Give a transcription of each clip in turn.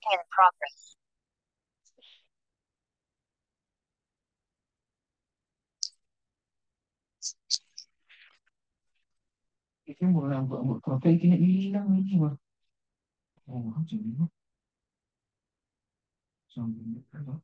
In progress. Cái mùa làm vợ một cà phê cái này đang nhưng mà không chịu nó xong rồi cái đó.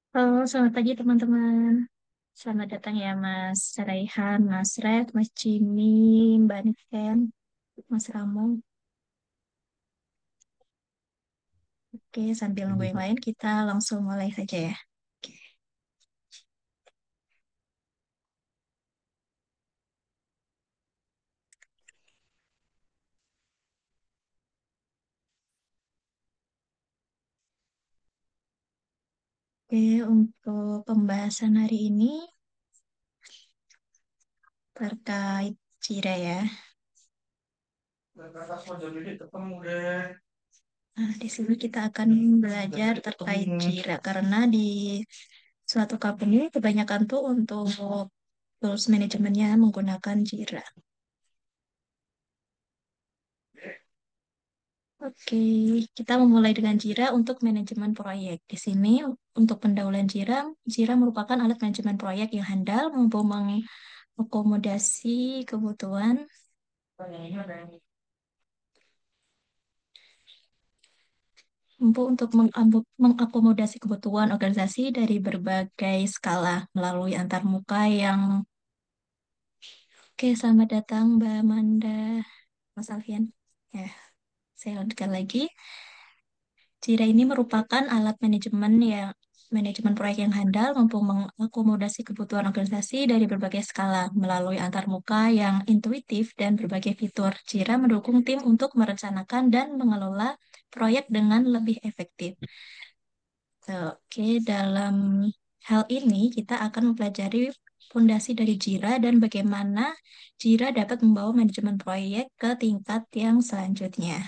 Halo, selamat pagi teman-teman. Selamat datang ya Mas Raihan, Mas Red, Mas Jimmy, Mbak Niken, Mas Ramo. Oke, sambil nunggu yang lain kita langsung mulai saja ya. Oke, untuk pembahasan hari ini terkait Jira ya. Nah, di sini kita akan belajar terkait Jira karena di suatu company kebanyakan tuh untuk tools manajemennya menggunakan Jira. Oke, kita memulai dengan Jira untuk manajemen proyek. Di sini untuk pendahuluan Jira, Jira merupakan alat manajemen proyek yang handal mampu mengakomodasi kebutuhan mampu untuk mengakomodasi kebutuhan organisasi dari berbagai skala melalui antarmuka yang Oke, selamat datang Mbak Amanda, Mas Alfian. Ya, saya lanjutkan lagi. Jira ini merupakan alat manajemen proyek yang handal mampu mengakomodasi kebutuhan organisasi dari berbagai skala melalui antarmuka yang intuitif dan berbagai fitur. Jira mendukung tim untuk merencanakan dan mengelola proyek dengan lebih efektif. Oke, dalam hal ini kita akan mempelajari fondasi dari Jira dan bagaimana Jira dapat membawa manajemen proyek ke tingkat yang selanjutnya.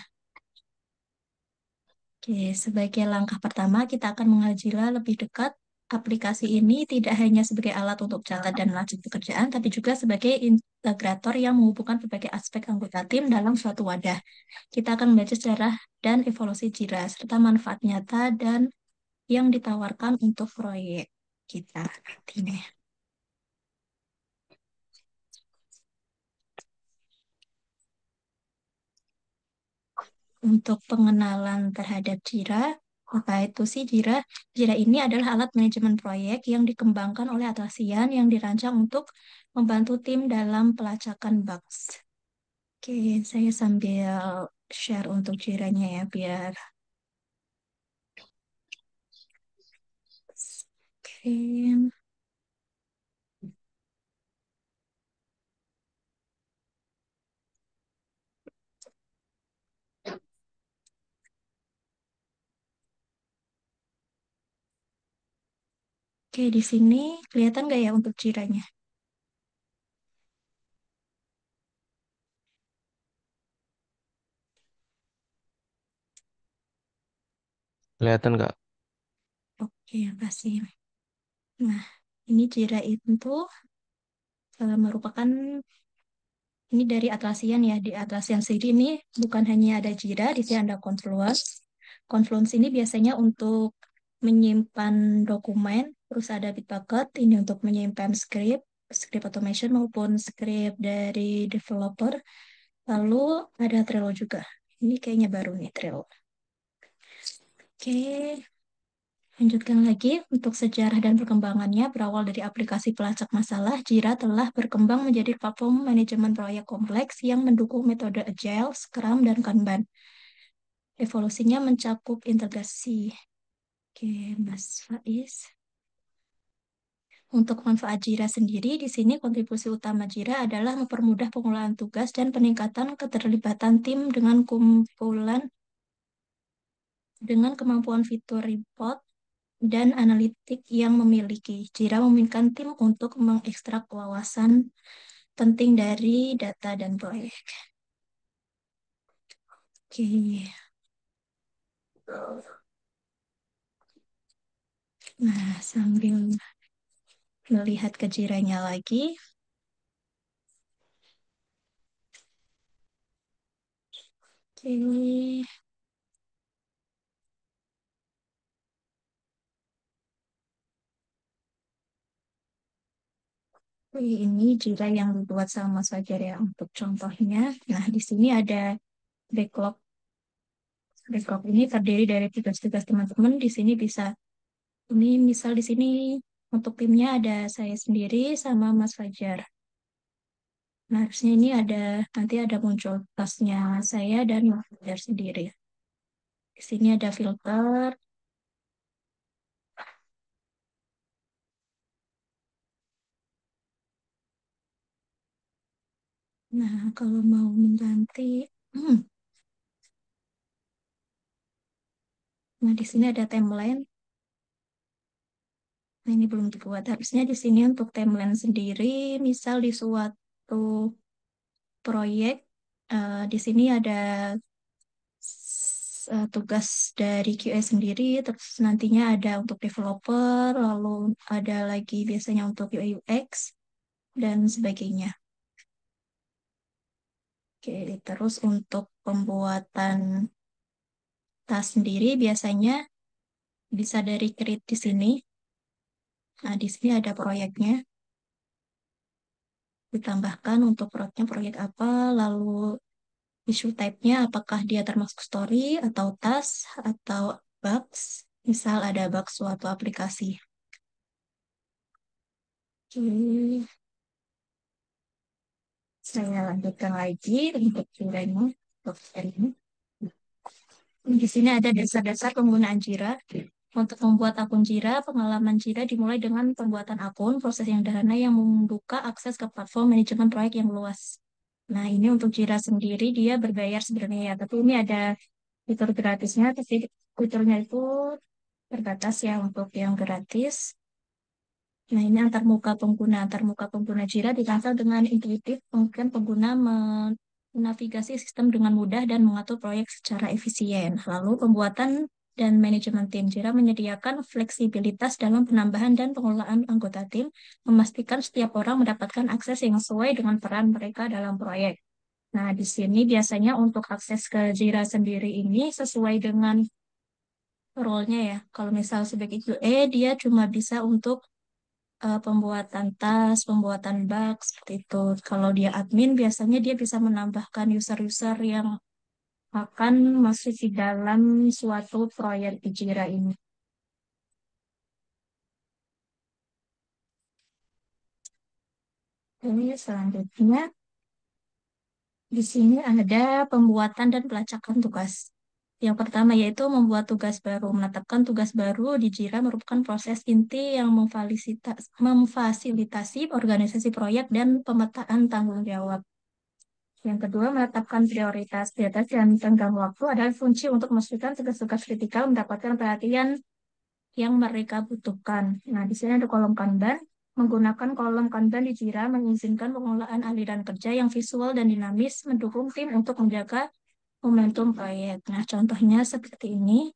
Oke, sebagai langkah pertama, kita akan mengenal Jira lebih dekat. Aplikasi ini tidak hanya sebagai alat untuk catat dan melacak pekerjaan, tapi juga sebagai integrator yang menghubungkan berbagai aspek anggota tim dalam suatu wadah. Kita akan belajar sejarah dan evolusi Jira, serta manfaat nyata dan yang ditawarkan untuk proyek kita nantinya. Untuk pengenalan terhadap Jira, apa itu sih Jira? Jira ini adalah alat manajemen proyek yang dikembangkan oleh Atlassian yang dirancang untuk membantu tim dalam pelacakan bugs. Oke, saya sambil share untuk Jiranya ya, biar... Oke, oke, di sini kelihatan nggak ya untuk Jiranya? Kelihatan nggak? Oke, kasih. Nah, ini Jira itu merupakan ini dari Atlassian ya. Di Atlassian sendiri ini bukan hanya ada Jira, di sini ada Confluence. Confluence ini biasanya untuk menyimpan dokumen, terus ada Bitbucket ini untuk menyimpan script automation maupun script dari developer. Lalu ada Trello juga. Ini kayaknya baru nih Trello. Oke, lanjutkan lagi untuk sejarah dan perkembangannya berawal dari aplikasi pelacak masalah, Jira telah berkembang menjadi platform manajemen proyek kompleks yang mendukung metode Agile, Scrum, dan Kanban. Evolusinya mencakup integrasi. Oke, Mas Faiz. Untuk manfaat Jira sendiri, di sini kontribusi utama Jira adalah mempermudah pengelolaan tugas dan peningkatan keterlibatan tim dengan kemampuan fitur report dan analitik yang memiliki. Jira memungkinkan tim untuk mengekstrak wawasan penting dari data dan proyek. Oke. Nah, sambil melihat kejiranya lagi, oke. Ini Jira yang dibuat sama Mas Fajar ya untuk contohnya. Nah, di sini ada backlog. Backlog ini terdiri dari tugas-tugas teman-teman. Di sini bisa, ini misal di sini untuk timnya ada saya sendiri sama Mas Fajar. Nah, harusnya ini ada, nanti ada muncul tasnya saya dan Mas Fajar sendiri. Di sini ada filter. Nah, kalau mau mengganti, nah di sini ada timeline. Nah, ini belum dibuat. Harusnya di sini untuk timeline sendiri, misal di suatu proyek, di sini ada tugas dari QA sendiri, terus nantinya ada untuk developer, lalu ada lagi biasanya untuk UI UX, dan sebagainya. Oke, terus untuk pembuatan tas sendiri biasanya bisa dari create di sini. Nah, di sini ada proyeknya, ditambahkan untuk proyeknya proyek apa, lalu issue type-nya apakah dia termasuk story atau task atau bugs. Misal ada bug suatu aplikasi. Oke, saya lanjutkan lagi untuk Jira-nya, untuk ini. Di sini ada dasar-dasar penggunaan Jira. Untuk membuat akun Jira, pengalaman Jira dimulai dengan pembuatan akun, proses yang sederhana yang membuka akses ke platform manajemen proyek yang luas. Nah, ini untuk Jira sendiri dia berbayar sebenarnya ya, tapi ini ada fitur gratisnya, tapi fiturnya itu terbatas ya untuk yang gratis. Nah, ini antar muka pengguna Jira dirancang dengan intuitif, mungkin pengguna menavigasi sistem dengan mudah dan mengatur proyek secara efisien. Lalu, pembuatan dan manajemen tim Jira menyediakan fleksibilitas dalam penambahan dan pengelolaan anggota tim, memastikan setiap orang mendapatkan akses yang sesuai dengan peran mereka dalam proyek. Nah, di sini biasanya untuk akses ke Jira sendiri ini sesuai dengan role-nya ya. Kalau misal sebagai QA, dia cuma bisa untuk pembuatan tas, pembuatan bug, seperti itu. Kalau dia admin, biasanya dia bisa menambahkan user-user yang akan masuk di dalam suatu proyek di Jira ini. Ini selanjutnya, di sini ada pembuatan dan pelacakan tugas. Yang pertama yaitu membuat tugas baru. Menetapkan tugas baru di Jira merupakan proses inti yang memfasilitasi organisasi proyek dan pemetaan tanggung jawab. Yang kedua, menetapkan prioritas. Prioritas dan tenggang waktu adalah kunci untuk memastikan tugas-tugas kritikal mendapatkan perhatian yang mereka butuhkan. Nah, di sini ada kolom Kanban. Menggunakan kolom Kanban di Jira mengizinkan pengelolaan aliran kerja yang visual dan dinamis, mendukung tim untuk menjaga momentum proyek. Nah, contohnya seperti ini.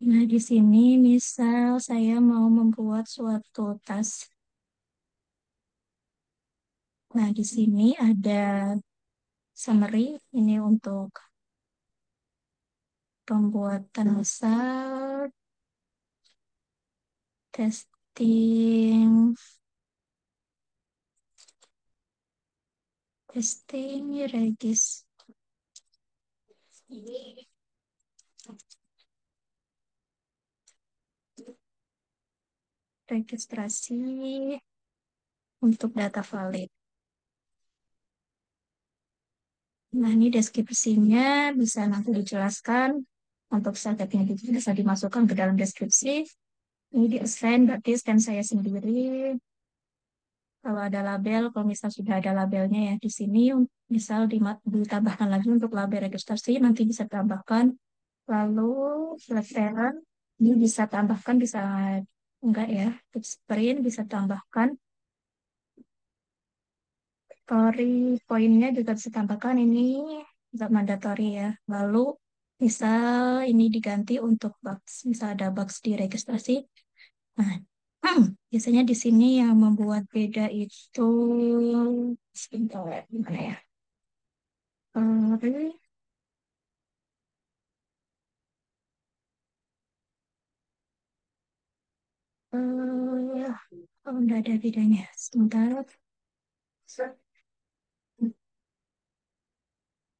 Nah, di sini misal saya mau membuat suatu tas. Nah, di sini ada summary. Ini untuk pembuatan misal, testing, regis, registrasi untuk data valid. Nah, ini deskripsinya bisa nanti dijelaskan. Untuk selektifnya bisa dimasukkan ke dalam deskripsi. Ini di assign, berarti scan saya sendiri. Kalau ada label, kalau misal sudah ada labelnya ya di sini, misal ditambahkan lagi untuk label registrasi, nanti bisa tambahkan. Lalu select parent, ini bisa tambahkan, bisa Enggak ya, tips sprint bisa tambahkan. Story poinnya juga bisa tambahkan ini nggak mandatory ya. Lalu misal ini diganti untuk bugs, misal ada bugs di registrasi. Nah, biasanya di sini yang membuat beda itu sebentar gimana ya? Story, nggak ada bedanya. Sebentar.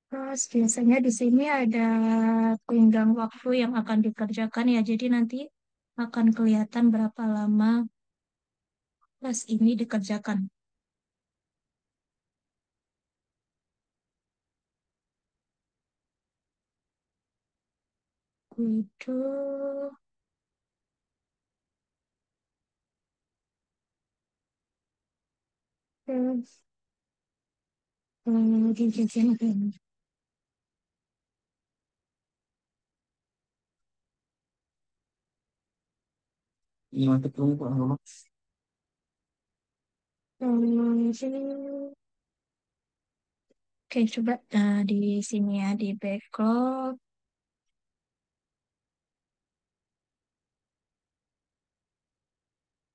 Terus biasanya di sini ada tenggang waktu yang akan dikerjakan ya. Jadi nanti akan kelihatan berapa lama tes ini dikerjakan. Itu terus di bagian apa ini? Ini mantep dong, Pak. Oke, coba di sini ya di backlog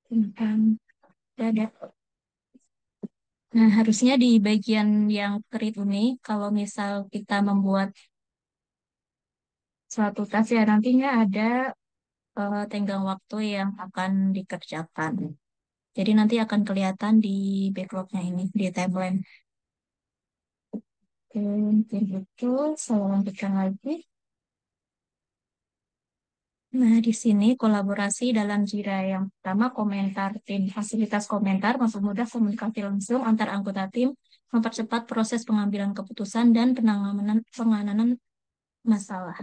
tentang ada. Nah, harusnya di bagian yang krit ini, kalau misal kita membuat suatu tes ya nantinya ada tenggang waktu yang akan dikerjakan. Jadi nanti akan kelihatan di backlognya ini, di timeline. Mungkin itu, saya lanjutkan lagi. Nah, di sini kolaborasi dalam Jira yang pertama komentar tim, fasilitas komentar, mempermudah komunikasi langsung antar anggota tim, mempercepat proses pengambilan keputusan dan penanganan masalah.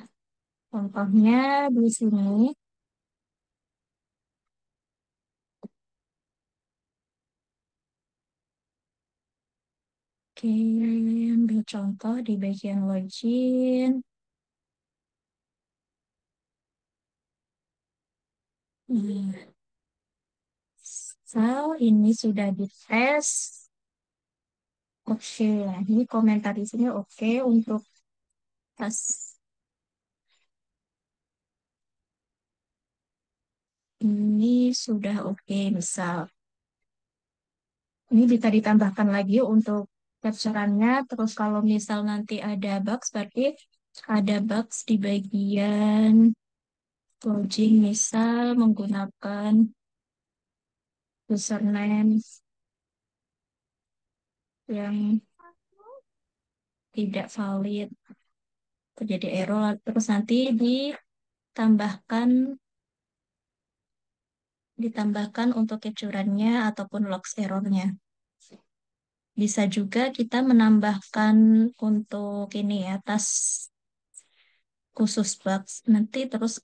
Contohnya di sini, oke, ambil contoh di bagian login. Nah, ini sudah dites. Oke, nah ini komentar di sini oke untuk tes ini sudah oke. Misal ini bisa ditambahkan lagi untuk capture-annya. Terus kalau misal nanti ada bugs, berarti ada bugs di bagian login, misal menggunakan username yang tidak valid, terjadi error. Terus nanti ditambahkan untuk capture-annya ataupun logs errornya. Bisa juga kita menambahkan untuk ini ya, tas khusus bugs. Nanti terus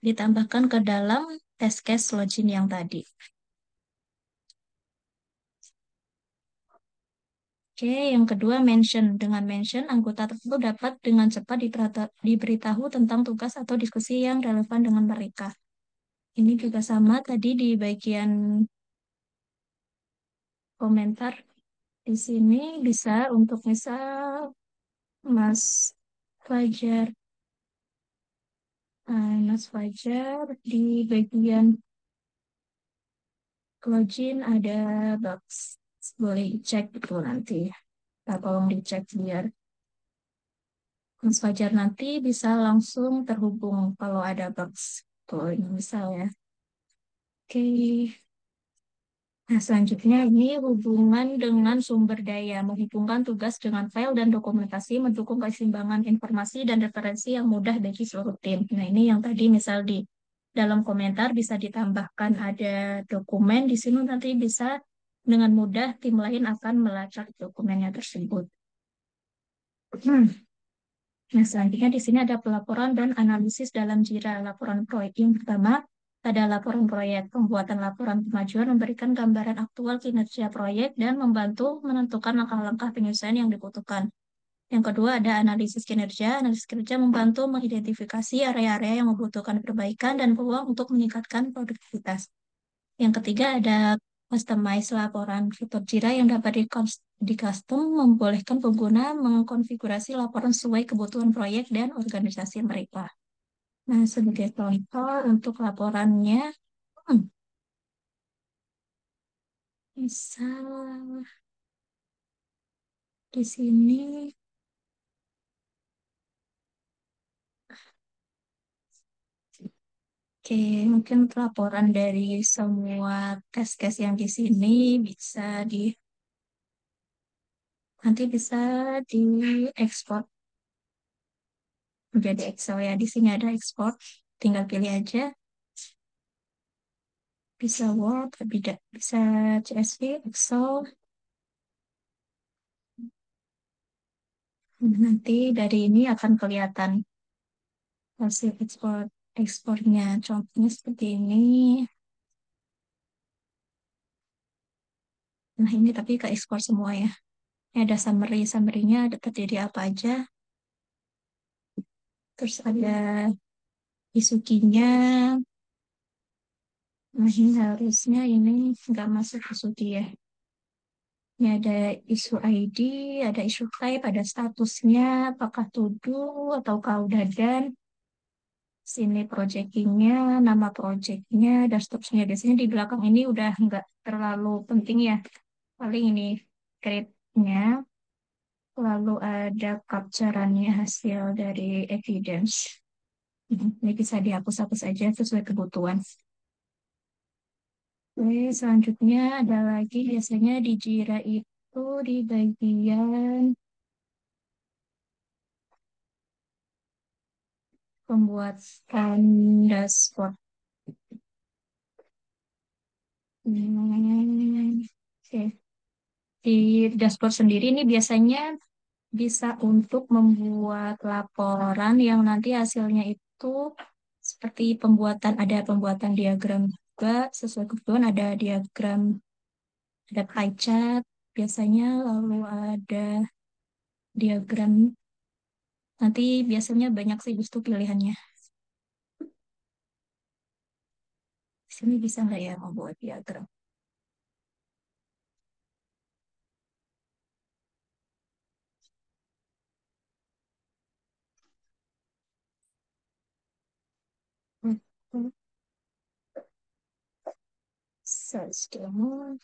ditambahkan ke dalam test case login yang tadi. Oke, yang kedua mention. Dengan mention, anggota tersebut dapat dengan cepat diberitahu tentang tugas atau diskusi yang relevan dengan mereka. Ini juga sama tadi di bagian komentar. Di sini bisa untuk misal Mas Fajar. Mas Fajar di bagian login ada bugs. Boleh dicek itu nanti. Nah, tolong dicek biar Mas Fajar nanti bisa langsung terhubung kalau ada bugs. Tuh, ini misal ya. Oke. Nah, selanjutnya ini hubungan dengan sumber daya, menghubungkan tugas dengan file dan dokumentasi, mendukung keseimbangan informasi dan referensi yang mudah bagi seluruh tim. Nah, ini yang tadi misal di dalam komentar bisa ditambahkan ada dokumen, di sini nanti bisa dengan mudah tim lain akan melacak dokumennya tersebut. Nah, selanjutnya di sini ada pelaporan dan analisis dalam Jira. Laporan proyek yang pertama ada laporan proyek. Pembuatan laporan kemajuan memberikan gambaran aktual kinerja proyek dan membantu menentukan langkah-langkah penyelesaian yang dibutuhkan. Yang kedua ada analisis kinerja. Analisis kinerja membantu mengidentifikasi area-area yang membutuhkan perbaikan dan peluang untuk meningkatkan produktivitas. Yang ketiga ada customize laporan fitur Jira yang dapat di custom membolehkan pengguna mengkonfigurasi laporan sesuai kebutuhan proyek dan organisasi mereka. Nah, sebagai contoh untuk laporannya, hmm, misal di sini, oke, mungkin laporan dari semua test case yang di sini bisa di nanti bisa diekspor menjadi Excel ya. Di sini ada ekspor, tinggal pilih aja. Bisa Word, bisa CSV, Excel. Nanti dari ini akan kelihatan hasil ekspornya. Contohnya seperti ini. Nah, ini tapi ke ekspor semua ya. Ini ada summary-nya ada terdiri apa aja. Terus ada isukinya. Nah, ini harusnya ini nggak masuk isuki ya. Ini ada isu ID, ada isu type, ada statusnya, apakah to do ataukah udah done. Sini projectnya, nama projectnya, dan seterusnya. Biasanya di belakang ini udah nggak terlalu penting ya. Paling ini grade-nya, lalu ada capturannya hasil dari evidence. Ini bisa dihapus-hapus aja sesuai kebutuhan. Oke, selanjutnya ada lagi biasanya di Jira itu di bagian pembuatan dashboard. Oke. Di dashboard sendiri ini biasanya bisa untuk membuat laporan yang nanti hasilnya itu seperti ada pembuatan diagram juga sesuai kebutuhan ada diagram, ada pie chart biasanya, lalu ada diagram, nanti biasanya banyak sih itu pilihannya. Di sini bisa nggak ya membuat diagram? Hmm, search demo,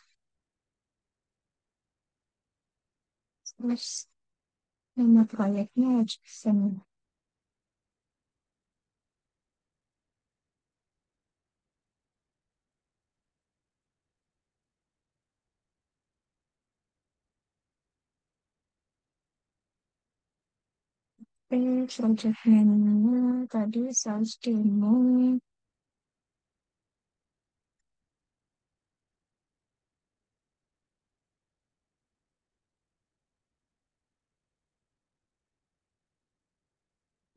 terus nama proyeknya Jackson. Project name tadi sales demo.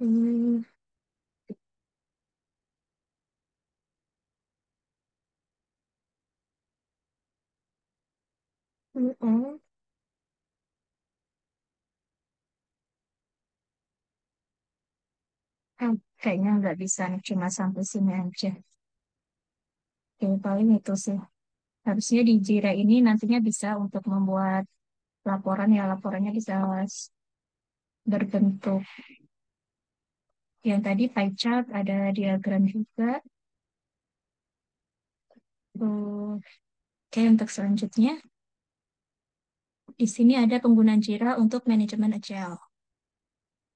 Hmm, oh, kayaknya nggak bisa nih, cuma sampai sini aja. Oke, paling itu sih. Harusnya di Jira ini nantinya bisa untuk membuat laporan ya, laporannya bisa berbentuk yang tadi pie chart, ada diagram juga. Tuh, oke, untuk selanjutnya, di sini ada penggunaan Jira untuk manajemen Agile.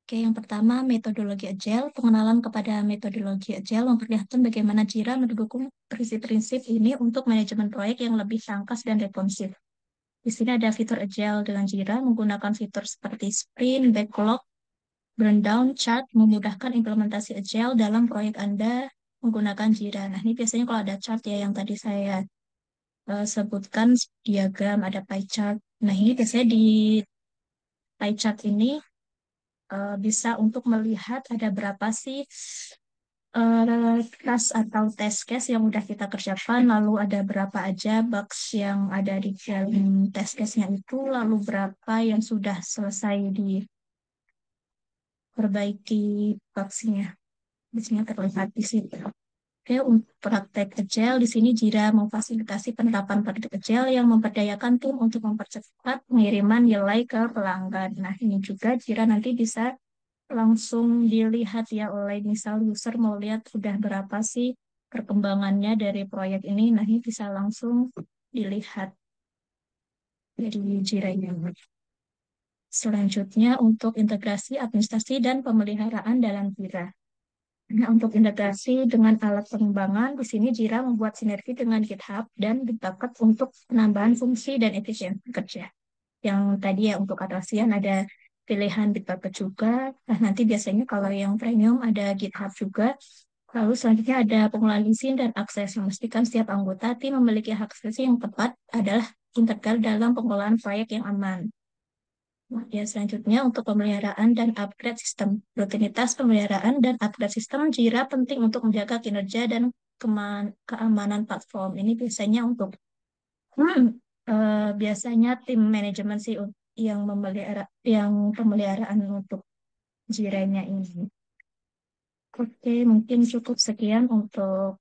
Oke, yang pertama metodologi Agile. Pengenalan kepada metodologi Agile memperlihatkan bagaimana Jira mendukung prinsip-prinsip ini untuk manajemen proyek yang lebih tangkas dan responsif. Di sini ada fitur Agile dengan Jira menggunakan fitur seperti sprint, backlog, burn down, chart, memudahkan implementasi Agile dalam proyek Anda menggunakan Jira. Nah, ini biasanya kalau ada chart ya yang tadi saya sebutkan, diagram, ada pie chart. Nah, ini biasanya di pie chart ini bisa untuk melihat ada berapa sih task atau test case yang udah kita kerjakan, lalu ada berapa aja bugs yang ada di dalam test case-nya itu, lalu berapa yang sudah selesai perbaiki bugsnya. Biasanya terlihat di situ. Oke, untuk praktek Agile di sini Jira memfasilitasi penerapan praktek Agile yang memperdayakan tim untuk mempercepat pengiriman nilai ke pelanggan. Nah, ini juga Jira nanti bisa langsung dilihat ya oleh misal user mau lihat sudah berapa sih perkembangannya dari proyek ini. Nah, ini bisa langsung dilihat dari Jira-nya. Selanjutnya untuk integrasi, administrasi, dan pemeliharaan dalam Jira. Nah, untuk integrasi dengan alat pengembangan, di sini Jira membuat sinergi dengan GitHub dan Bitbucket untuk penambahan fungsi dan efisiensi kerja. Yang tadi ya untuk atlassian ada pilihan Bitbucket juga. Nah, nanti biasanya kalau yang premium ada GitHub juga. Lalu selanjutnya ada pengelolaan izin dan akses. Memastikan setiap anggota tim memiliki hak aksesi yang tepat adalah integral dalam pengelolaan proyek yang aman. Nah, ya, selanjutnya untuk pemeliharaan dan upgrade sistem. Rutinitas pemeliharaan dan upgrade sistem Jira penting untuk menjaga kinerja dan keamanan platform. Ini biasanya untuk biasanya tim manajemen sih yang yang pemeliharaan untuk Jiranya ini. Oke, mungkin cukup sekian untuk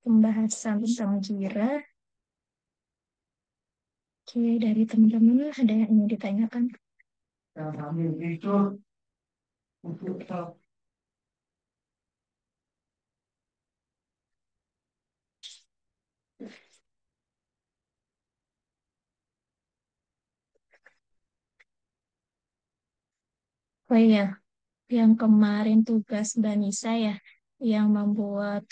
pembahasan tentang Jira. Oke, dari teman-teman ada yang ingin ditanyakan? Yang kami itu untuk Oh iya, yang kemarin tugas Mbak Nisa ya, yang membuat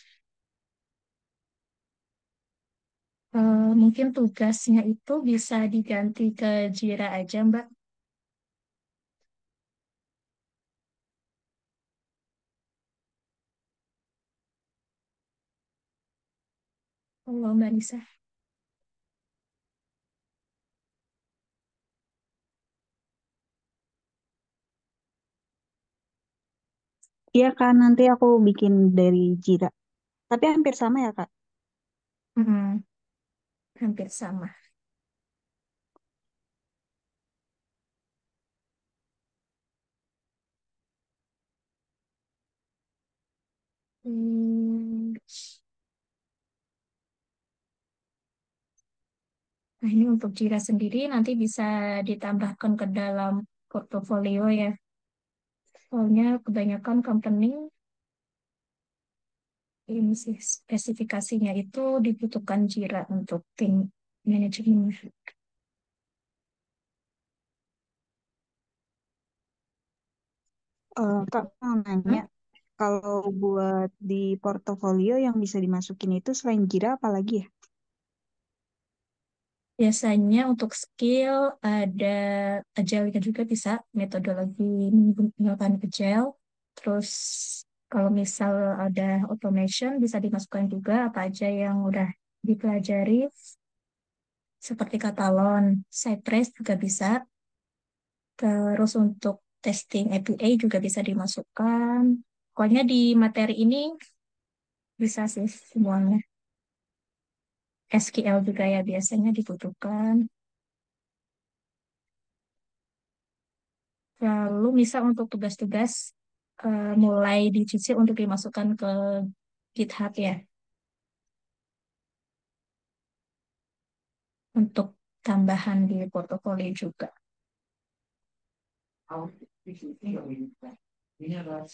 mungkin tugasnya itu bisa diganti ke Jira aja, Mbak. Kalau Mbak Nisa, Iya kan, nanti aku bikin dari Jira. Tapi hampir sama ya Kak. mm, hampir sama. Hmm, Nah, ini untuk Jira sendiri nanti bisa ditambahkan ke dalam portofolio ya. Soalnya kebanyakan company ini sih spesifikasinya itu dibutuhkan Jira untuk tim manajemen. Kak mau nanya, kalau buat di portofolio yang bisa dimasukin itu selain Jira apalagi ya? Biasanya untuk skill ada agile juga bisa metodologi menggunakan agile. Terus kalau misal ada automation bisa dimasukkan juga apa aja yang udah dipelajari seperti Katalon, Cypress juga bisa. Terus untuk testing API juga bisa dimasukkan. Pokoknya di materi ini bisa sih semuanya. SQL juga ya biasanya dibutuhkan. Lalu misal untuk tugas-tugas mulai dicicil untuk dimasukkan ke GitHub ya, untuk tambahan di portofolio juga. ini adalah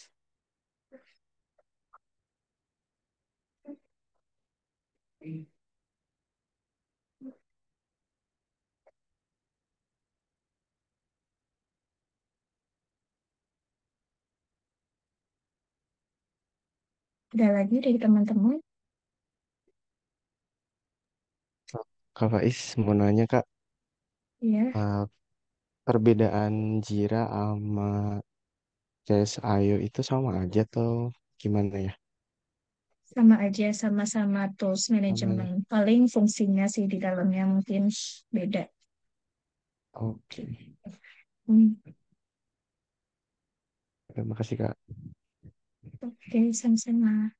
Ada lagi dari teman-teman? Kak Faiz mau nanya Kak, Ya, eh, perbedaan Jira sama CSIO itu sama aja atau gimana ya? sama aja, sama-sama tools Sama ya. manajemen. Paling fungsinya sih di dalamnya mungkin beda. Oke, Hmm, terima kasih Kak. Oke, sama-sama.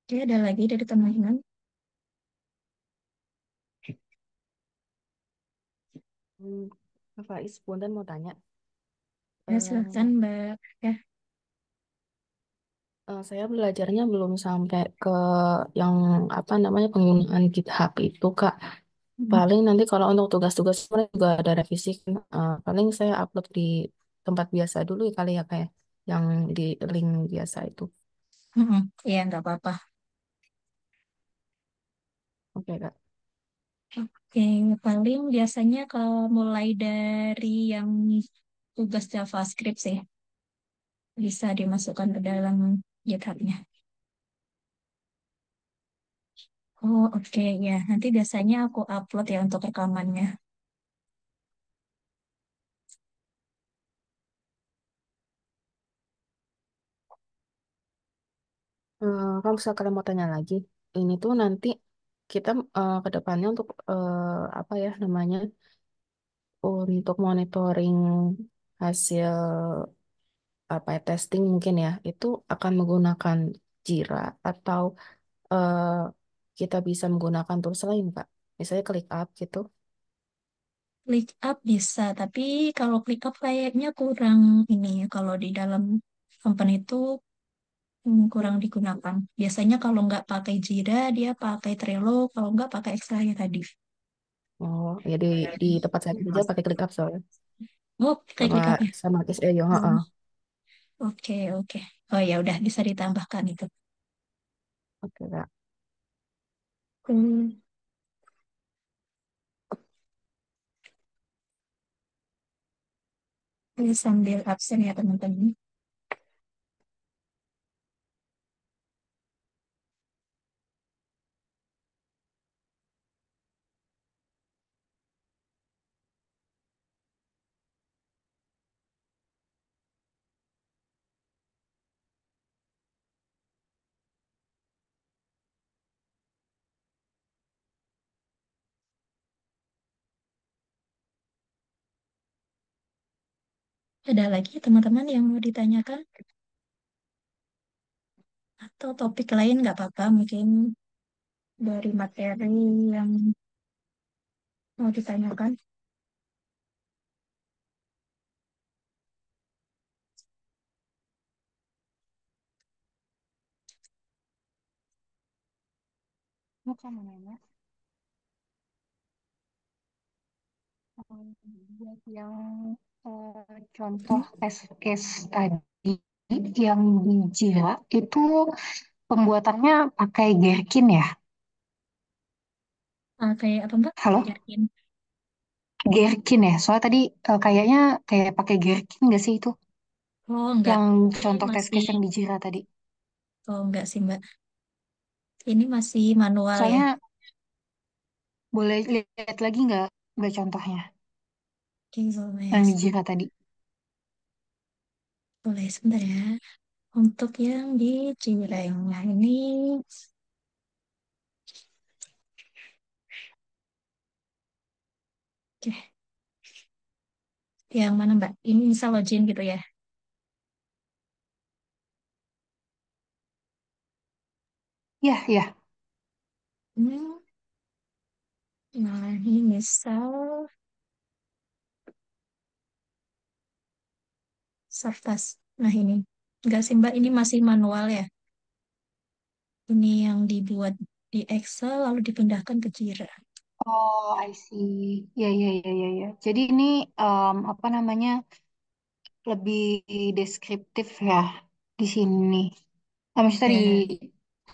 Oke, ada lagi dari teman-teman? Hmm, Kak Faiz, Bundan mau tanya. Ya, silahkan Eh, Mbak. Ya. saya belajarnya belum sampai ke yang apa namanya penggunaan GitHub itu, Kak. Mm. Paling nanti kalau untuk tugas-tugas sebenarnya juga ada revisi kan. Paling saya upload di tempat biasa dulu ya kali ya, kayak yang di link biasa itu. Mm-mm. Iya, nggak apa-apa. Oke, Kak. Oke, paling biasanya kalau mulai dari yang tugas JavaScript sih, bisa dimasukkan ke dalam GitHub-nya. Oh, oke, ya. Nanti biasanya aku upload ya untuk rekamannya. Kalau misalnya kalian mau tanya lagi, ini tuh nanti kita ke depannya untuk apa ya namanya, untuk monitoring hasil apa ya, testing mungkin ya, itu akan menggunakan Jira atau eh, kita bisa menggunakan tools lain, Kak. Misalnya ClickUp gitu. ClickUp bisa, tapi kalau ClickUp kayaknya kurang ini ya. Kalau di dalam company itu kurang digunakan. Biasanya kalau nggak pakai Jira, dia pakai Trello, kalau nggak pakai Excel ya tadi. Oh, ya di tempat saya kerja pakai ClickUp soalnya. Oh, pakai Sama ClickUp ya? sama SEO, Oh, heeh. oke, oke. Oh ya udah bisa ditambahkan itu. Oke, Kak. Hmm, ini sambil absen ya teman-teman. Ada lagi teman-teman yang mau ditanyakan? Atau topik lain nggak apa-apa, mungkin dari materi yang mau ditanyakan. Mau kamu nanya? Buat yang contoh Hmm, test case tadi yang di Jira itu pembuatannya pakai Gherkin ya? kayak apa Mbak? Halo? Yakin. Gherkin ya? Soalnya tadi kayaknya kayak pakai Gherkin nggak sih itu? Oh enggak, Yang ini contoh test masih, case yang di Jira tadi. oh enggak sih Mbak. Ini masih manual ya. Soalnya boleh lihat lagi nggak contohnya Oke, boleh. yang di Jira tadi? Boleh sebentar ya. Untuk yang di Cireng, nah ini, oke, yang mana Mbak? Ini misal login gitu ya. Iya, iya. Hmm, nah ini misal Sartas. Nah ini, enggak sih Mbak, ini masih manual ya. Ini yang dibuat di Excel lalu dipindahkan ke Jira. Oh, I see. Ya, ya, ya, ya, ya. Jadi ini apa namanya lebih deskriptif ya di sini. Maksudnya di Ya.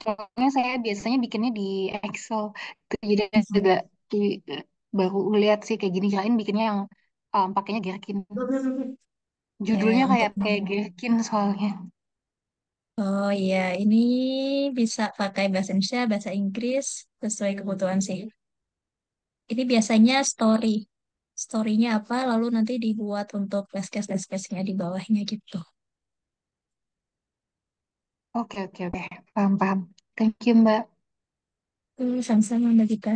soalnya saya biasanya bikinnya di Excel. Jadi Mhm. agak di- baru lihat sih kayak gini kirain bikinnya yang pakainya Gherkin. Judulnya Ya, untuk kayak Gherkin soalnya. oh iya, ini bisa pakai bahasa Indonesia, bahasa Inggris, sesuai kebutuhan sih. Ini biasanya story. Story-nya apa, lalu nanti dibuat untuk test case-nya di bawahnya gitu. Oke, oke, oke. Paham, paham. Thank you, Mbak. Sama-sama Mbak Gita.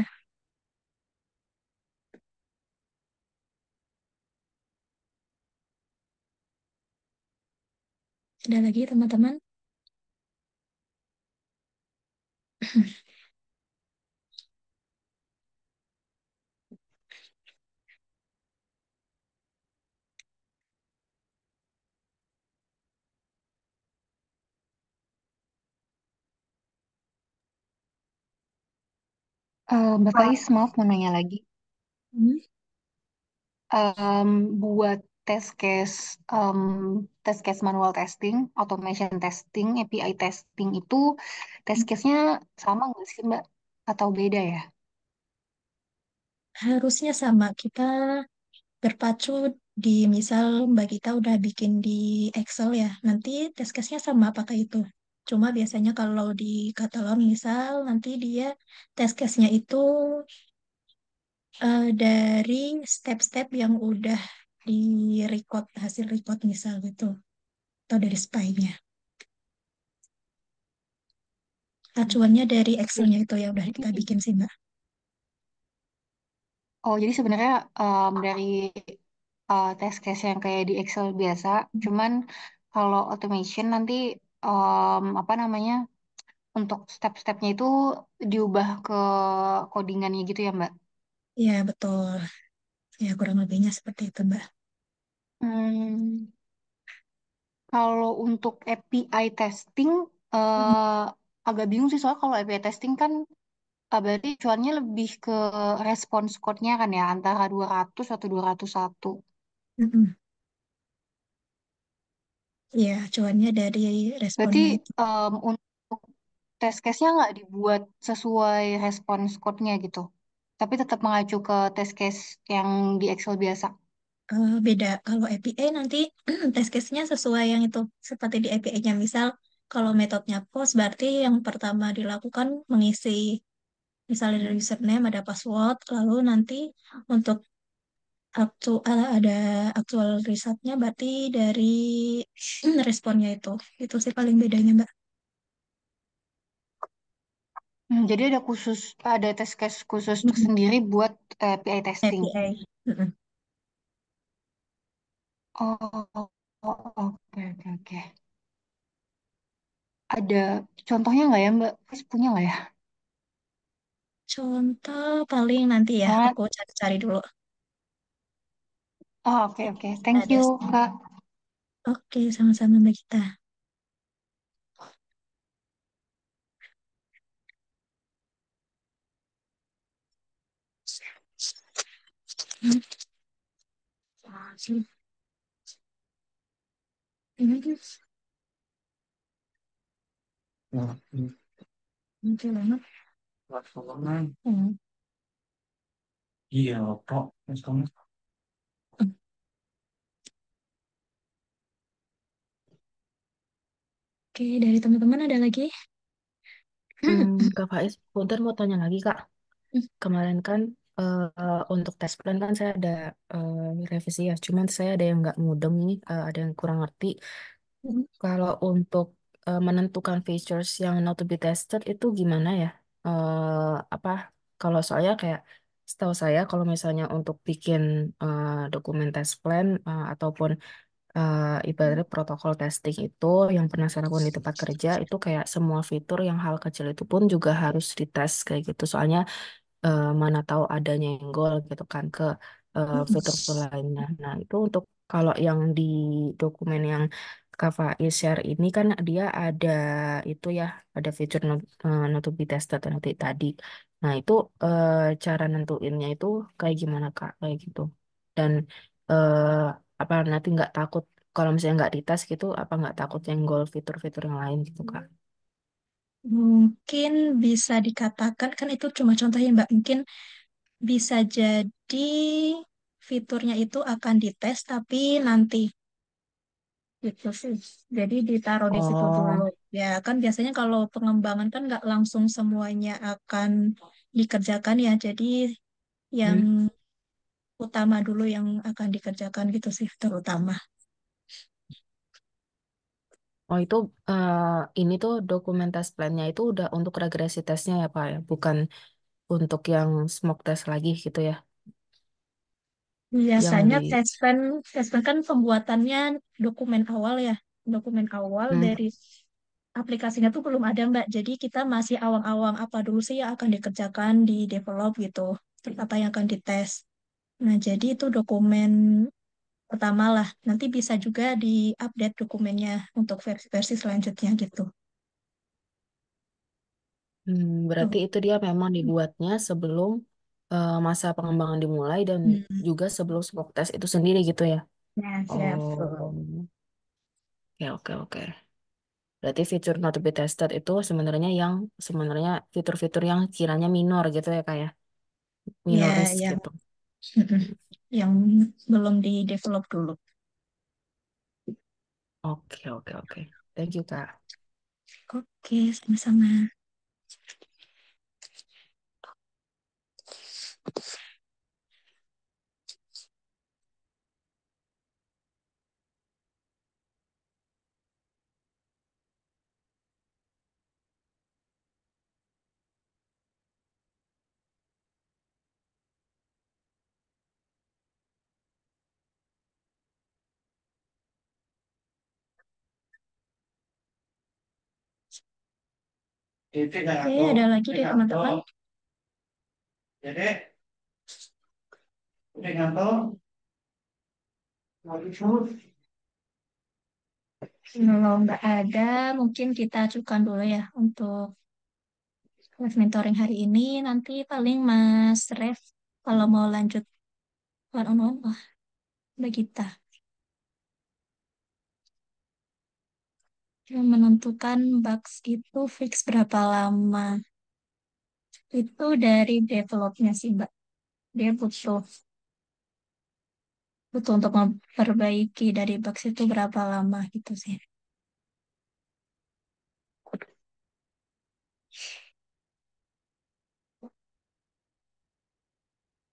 Ada lagi teman-teman? Mbak Faiz, maaf mau nanya lagi. Hmm. Em, buat test case manual testing, automation testing, API testing itu test case-nya sama nggak sih Mbak? Atau beda ya? Harusnya sama. Kita berpacu di misal Mbak Gita udah bikin di Excel ya. Nanti test case-nya sama pakai itu. Cuma biasanya kalau di Catalan misal nanti dia test case-nya itu dari step-step yang udah di record, hasil record misal gitu. Atau dari spy-nya. Acuannya dari Excel-nya itu ya udah kita Jadi, bikin sih Mbak. jadi sebenarnya dari test case yang kayak di Excel biasa, cuman kalau automation nanti apa namanya untuk step-stepnya itu diubah ke codingannya gitu ya Mbak? Ya betul. Ya kurang lebihnya seperti itu Mbak. Hmm, kalau untuk API testing Hmm. agak bingung sih soal kalau API testing kan berarti cuannya lebih ke response code-nya kan ya antara 200 atau 201. Mm-mm. Ya, acuannya dari Berarti responnya itu. untuk test case-nya nggak dibuat sesuai response code-nya gitu. Tapi tetap mengacu ke test case yang di Excel biasa. Beda. Kalau API nanti test case-nya sesuai yang itu. Seperti di API-nya. Misal, kalau metodenya post, berarti yang pertama dilakukan mengisi, misalnya dari username, ada password, lalu nanti untuk ada actual resultnya, berarti dari responnya itu. Itu sih paling bedanya, Mbak. Jadi ada test case khusus Mm-mm. tersendiri buat API testing. API. Mm-mm. Oh, oke, oke, oke. Ada contohnya nggak ya Mbak? Terus punya nggak ya? Contoh paling nanti ya, Soalnya, aku cari-cari dulu. oh, oke, oke. Thank Ada. you, Kak. Oke, sama-sama Mbak Gita. Hmm. Ini Nah, ini lucu banget. platformnya. Hmm. Iya, kok. Terus kamu Oke, dari teman-teman ada lagi? Kak Faiz, bentar mau tanya lagi Kak. Kemarin kan untuk tes plan kan saya ada revisi ya. Cuman saya ada yang nggak mudeng ini, ada yang kurang ngerti. Kalau untuk menentukan features yang not to be tested itu gimana ya? Apa? Kalau soalnya kayak setahu saya kalau misalnya untuk bikin dokumen test plan ataupun ibaratnya protokol testing itu yang pernah saya lakukan di tempat kerja itu kayak semua fitur yang hal kecil itu pun juga harus dites kayak gitu. Soalnya mana tahu ada nyenggol gitu kan ke fitur-fitur lainnya. Nah, itu untuk kalau yang di dokumen yang Kak Faiz share ini kan dia ada itu ya, ada fitur not to be tested nanti tadi. Nah, itu eh, cara nentuinnya itu kayak gimana Kak? Kayak gitu. Dan eh, apa nanti nggak takut kalau misalnya nggak dites gitu, apa nggak takut nyenggol fitur-fitur yang lain gitu Kak? Mungkin bisa dikatakan, kan itu cuma contohnya Mbak, mungkin bisa jadi fiturnya itu akan dites, tapi nanti gitu sih. Jadi ditaruh di situ dulu. Oh, Ya kan biasanya kalau pengembangan kan nggak langsung semuanya akan dikerjakan ya. Jadi yang hmm. utama dulu yang akan dikerjakan gitu sih, terutama. Oh itu eh, ini tuh dokumen test plan-nya itu udah untuk regresi tesnya ya Pak ya, bukan untuk yang smoke test lagi gitu ya, yang Biasanya di tes plan kan pembuatannya dokumen awal ya. Dokumen awal hmm. dari aplikasinya tuh belum ada Mbak. Jadi kita masih awang-awang apa dulu sih yang akan dikerjakan di develop gitu. Terus apa yang akan dites. Nah, jadi itu dokumen pertama lah. Nanti bisa juga di-update dokumennya untuk versi-versi selanjutnya gitu. Berarti Tuh. itu dia memang dibuatnya sebelum masa pengembangan dimulai dan Hmm. juga sebelum smoke test itu sendiri gitu ya. Nah, siap. Oh, oke oke oke. Berarti fitur not to be tested itu sebenarnya fitur-fitur yang kiranya minor gitu ya kayak minor Ya, risk yang gitu. mm-mm, yang belum di develop dulu. Oke oke oke. Thank you Kak. Oke, sama-sama. Oke, ada lagi deh teman-teman. Jadi, udah ngantuk. Kalau nggak ada, mungkin kita ajukan dulu ya untuk live mentoring hari ini. Nanti paling Mas Ref kalau mau lanjut one on one, wah, Mbak Gita. Yang menentukan bugs itu fix berapa lama. Itu dari developnya sih, Mbak. Dia butuh butuh untuk memperbaiki dari bugs itu berapa lama gitu sih.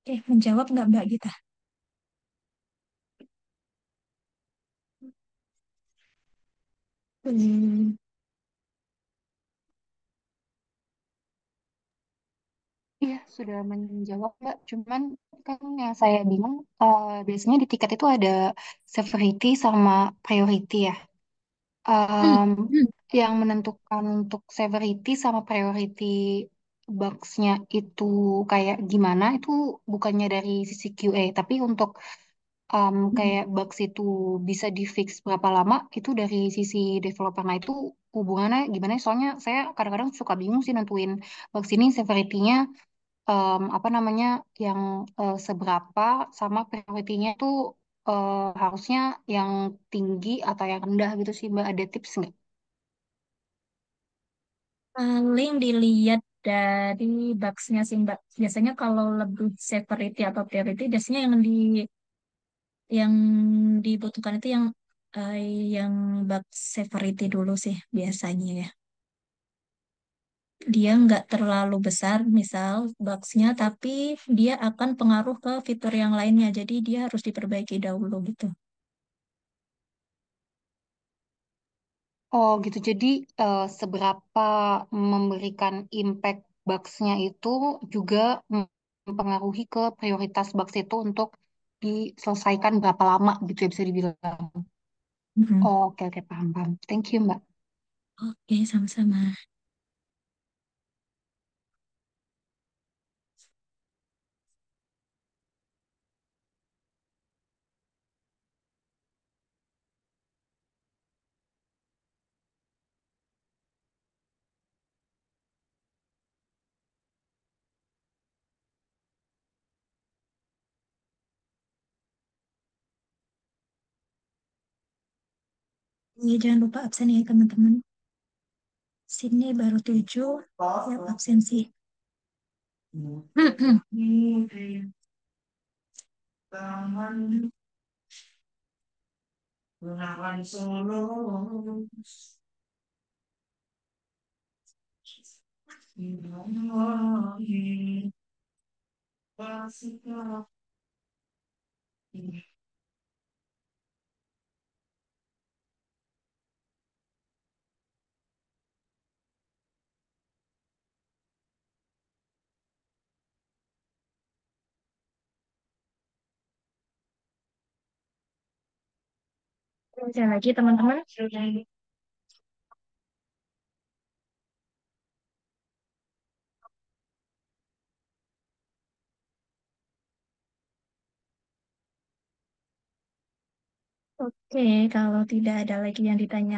Oke, menjawab nggak Mbak Gita? Hmm, Iya, sudah menjawab, Mbak. Cuman kan yang saya bingung, biasanya di tiket itu ada severity sama priority ya. hmm, Em, hmm. yang menentukan untuk severity sama priority bugs-nya itu kayak gimana, itu bukannya dari sisi QA, tapi untuk kayak bugs itu bisa di-fix berapa lama, itu dari sisi developer. Nah, itu hubungannya gimana? Soalnya saya kadang-kadang suka bingung sih nentuin bugs ini severity-nya apa namanya yang seberapa sama priority-nya tuh harusnya yang tinggi atau yang rendah gitu sih Mbak, ada tips nggak? Paling dilihat dari bugs-nya sih Mbak. Biasanya kalau lebih severity atau priority, biasanya yang dibutuhkan itu eh, yang bug severity dulu sih biasanya ya. Dia nggak terlalu besar, misal bugs-nya, tapi dia akan pengaruh ke fitur yang lainnya. Jadi dia harus diperbaiki dahulu gitu. Oh gitu, jadi seberapa memberikan impact bugs-nya itu juga mempengaruhi ke prioritas bugs itu untuk diselesaikan berapa lama gitu ya bisa dibilang. Mhm. Oh, oke oke paham paham. Thank you Mbak. Oke, sama-sama. Ini jangan lupa absen ya teman-teman. Sini baru 7, ya absensi. Taman Bengawan Solo. Absen lagi teman-teman. Oke, kalau tidak ada lagi yang ditanya